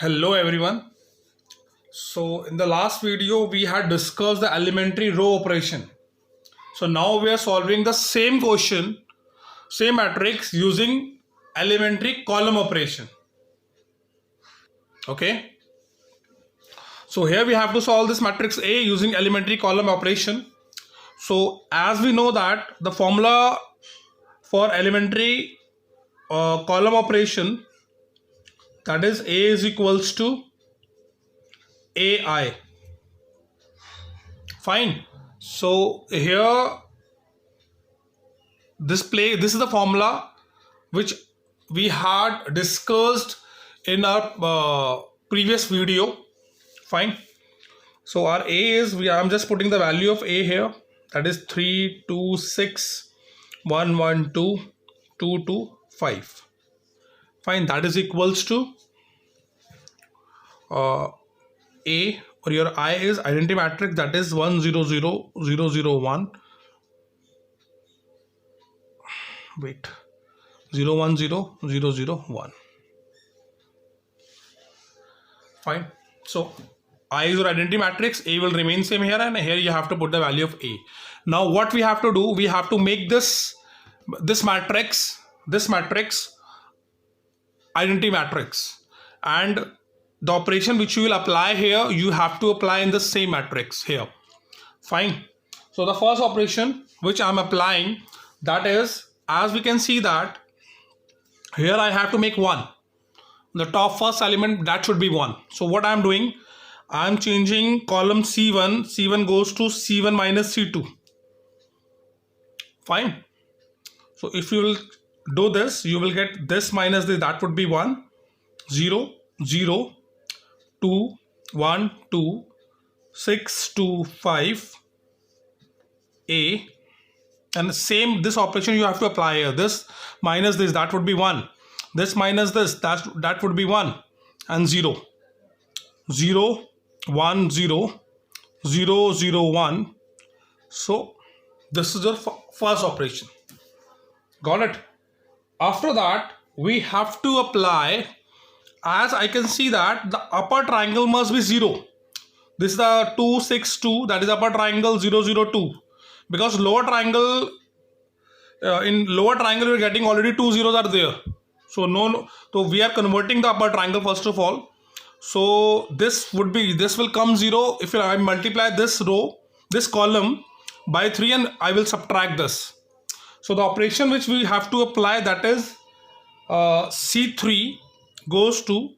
Hello everyone. So in the last video we had discussed the elementary row operation. So now we are solving the same question, same matrix using elementary column operation. Okay. So here we have to solve this matrix A using elementary column operation. So as we know that the formula for elementary column operation, that is A is equals to AI. Fine. So here this is the formula which we had discussed in our previous video. Fine. So our A is, I'm just putting the value of A here, that is 3 2 6 1 1 2 2 2 5. Fine. That is equals to A, or your I is identity matrix, that is 1 0 0 0 0 1. Wait, 0 1 0 0 0 1. Fine. So I is your identity matrix, A will remain same here, and here you have to put the value of A. Now what we have to do, we have to make this matrix identity matrix, and the operation which you will apply here, you have to apply in the same matrix here. Fine. So the first operation which I am applying, that is, as we can see that here I have to make 1. The top first element, that should be 1. So what I am doing, I am changing column C1 goes to C1 minus C2. Fine. So if you will do this, you will get this minus this, that would be 1 0 0 2 1 2 6 2 5 A, and same this operation you have to apply here. This minus this, that would be 1. This minus this, that would be 1, and 0 0 1 0 0 0 1. So this is your first operation. Got it? After that we have to apply, as I can see that the upper triangle must be 0. This is the 2 6 2, that is upper triangle 0 0 2, because lower triangle, in lower triangle we are getting already 2 zeros are there. So so we are converting the upper triangle first of all. So this will come 0 if I multiply this row, this column by 3, and I will subtract this. So the operation which we have to apply, that is C3 goes to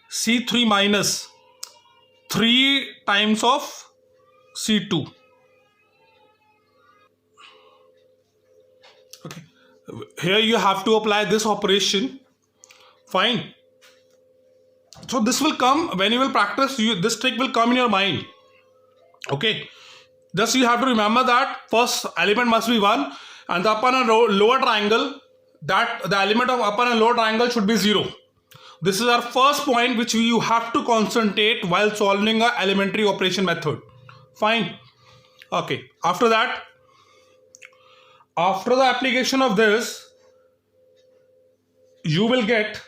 C3 minus 3 times of C2. Okay. Here you have to apply this operation. Fine. So this will come when you will practice, this trick will come in your mind. Okay. Just you have to remember that first element must be 1, and the upper and lower triangle, that the element of upper and lower triangle should be 0. This is our first point which you have to concentrate while solving a elementary operation method. Fine. Okay. After that, after the application of this, you will get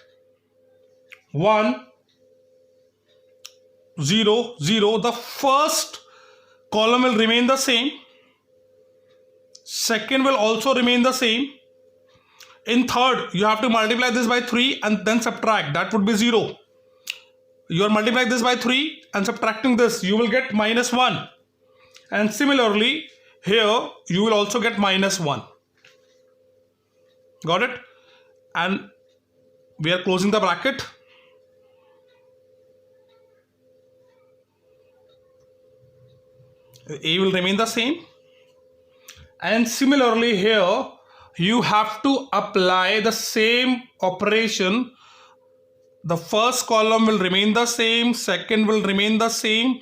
1 0 0. The first column will remain the same, second will also remain the same. In third, you have to multiply this by 3 and then subtract, that would be 0. You are multiplying this by 3 and subtracting this, you will get minus 1. And similarly, here you will also get minus 1. Got it? And we are closing the bracket. A will remain the same. And similarly here, you have to apply the same operation. The first column will remain the same, second will remain the same.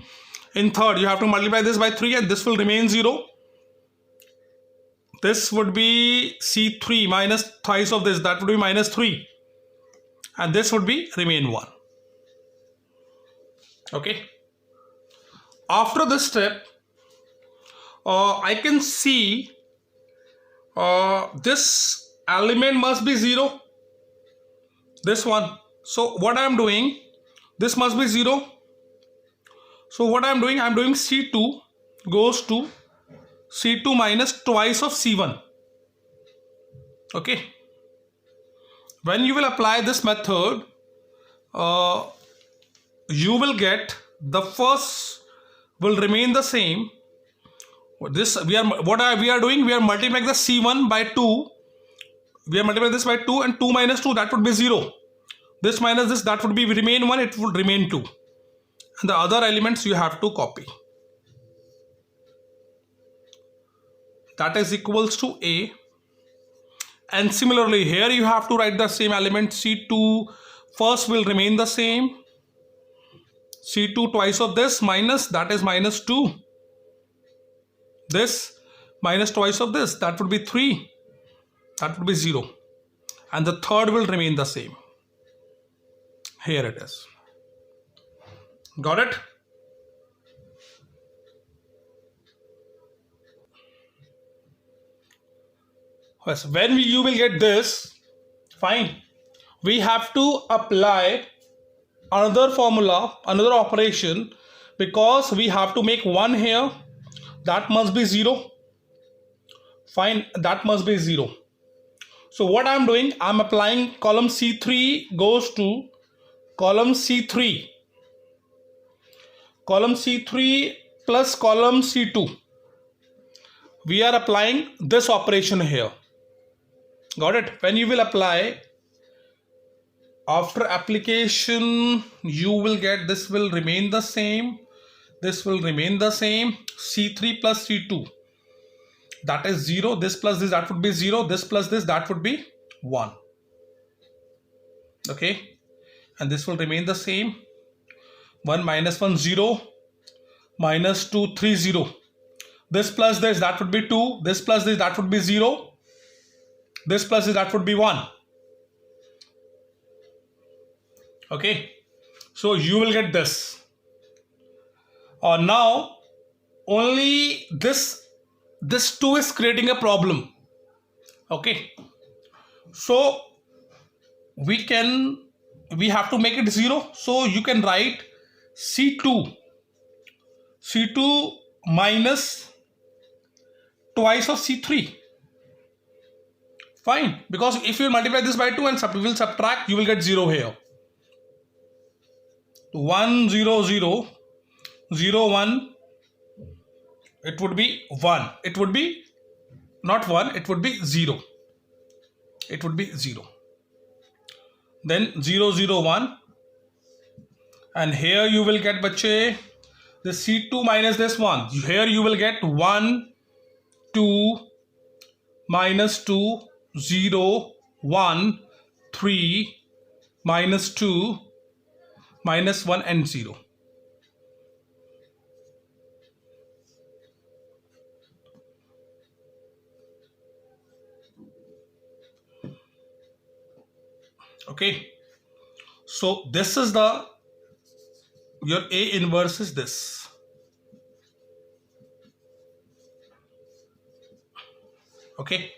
In third, you have to multiply this by 3 and this will remain 0. This would be C3 minus twice of this, that would be minus 3. And this would be remain 1. Okay. After this step, I can see this element must be 0, this one. So what I am doing, This must be 0. So what I am doing C2 goes to C2 minus twice of C1. Okay. When you will apply this method, you will get the first will remain the same. This we are doing, we are multiplying the C1 by 2. We are multiplying this by 2, and 2 minus 2, that would be 0. This minus this, that would be remain 1, it would remain 2. And the other elements you have to copy. That is equals to A. And similarly here you have to write the same element. C2 first will remain the same. C2 twice of this minus, that is minus 2. This minus twice of this, that would be 3. That would be 0. And the third will remain the same. Here it is. Got it? Yes, when you will get this, fine. We have to apply another formula, another operation, because we have to make 1 here. That must be 0. Fine, that must be 0. So what I am doing, I am applying column C3 goes to column C3. Column C3 plus column C2. We are applying this operation here. Got it? When you will apply, after application, you will get this will remain the same. This will remain the same. C3 plus C2. That is 0. This plus this, that would be 0. This plus this, that would be 1. Okay. And this will remain the same. 1 minus 1, 0. Minus 2, 3, 0. This plus this, that would be 2. This plus this, that would be 0. This plus this, that would be 1. Okay. So you will get this. Now only this 2 is creating a problem. Okay. So we have to make it 0. So you can write C2 minus twice of C3. Fine, because if you multiply this by 2 and we will subtract, you will get 0 here. 1 0 0 0 1, it would be 1. It would be not 1, it would be 0. It would be 0. Then 0 0 1, and here you will get bache the C2 minus this 1. Here you will get 1 2 minus 2 0 1 3 minus 2 minus 1 and 0. Okay, so this is your A inverse is this. Okay,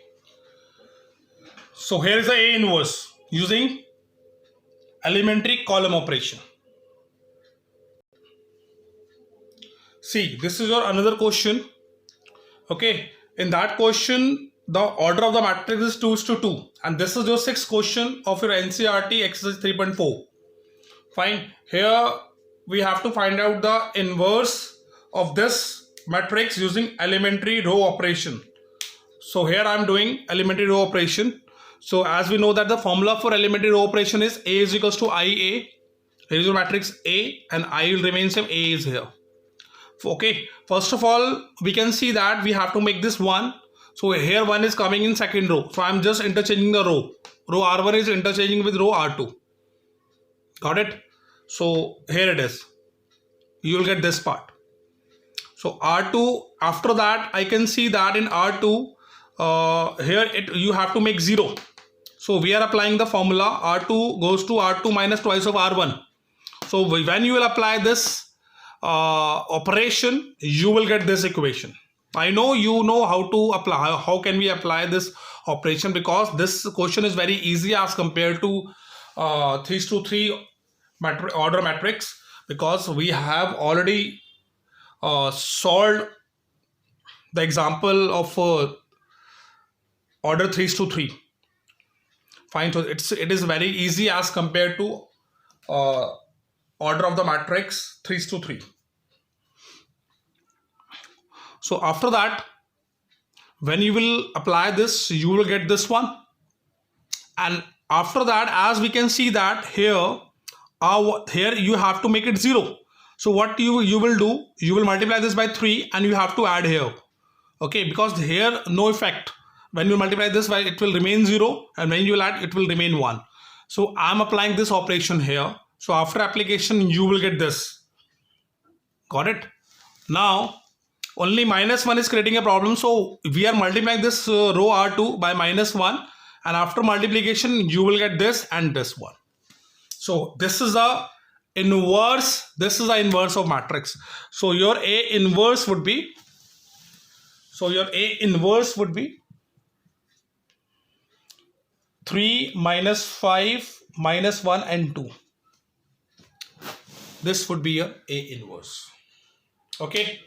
so here is the A inverse using elementary column operation. See, this is your another question. Okay, in that question the order of the matrix is 2:2, and this is your 6th question of your NCERT exercise 3.4. Fine, here we have to find out the inverse of this matrix using elementary row operation. So here I am doing elementary row operation. So as we know that the formula for elementary row operation is A is equals to IA. Here is your matrix A and I will remain same. A is here. Okay, first of all we can see that we have to make this 1. So here 1 is coming in second row. So I am just interchanging the row. Row R1 is interchanging with row R2. Got it? So here it is. You will get this part. So R2, after that I can see that in R2 here you have to make 0. So we are applying the formula R2 goes to R2 minus twice of R1. So when you will apply this operation, you will get this equation. I know you know how to apply, how can we apply this operation, because this question is very easy as compared to 3:3 order matrix, because we have already solved the example of order 3 to 3. Fine. So it is very easy as compared to order of the matrix 3 to 3. So after that, when you will apply this, you will get this one. And after that, as we can see that here you have to make it 0. So what you will do, you will multiply this by 3 and you have to add here. Okay, because here no effect. When you multiply this by, it will remain 0, and when you will add, it will remain 1. So I'm applying this operation here. So after application, you will get this. Got it? Now only -1 is creating a problem, so we are multiplying this row R2 by -1, and after multiplication you will get this and this one. So this is the inverse. This is the inverse of matrix. So your A inverse would be, 3 minus 5 minus 1 and 2. This would be your A inverse. Okay.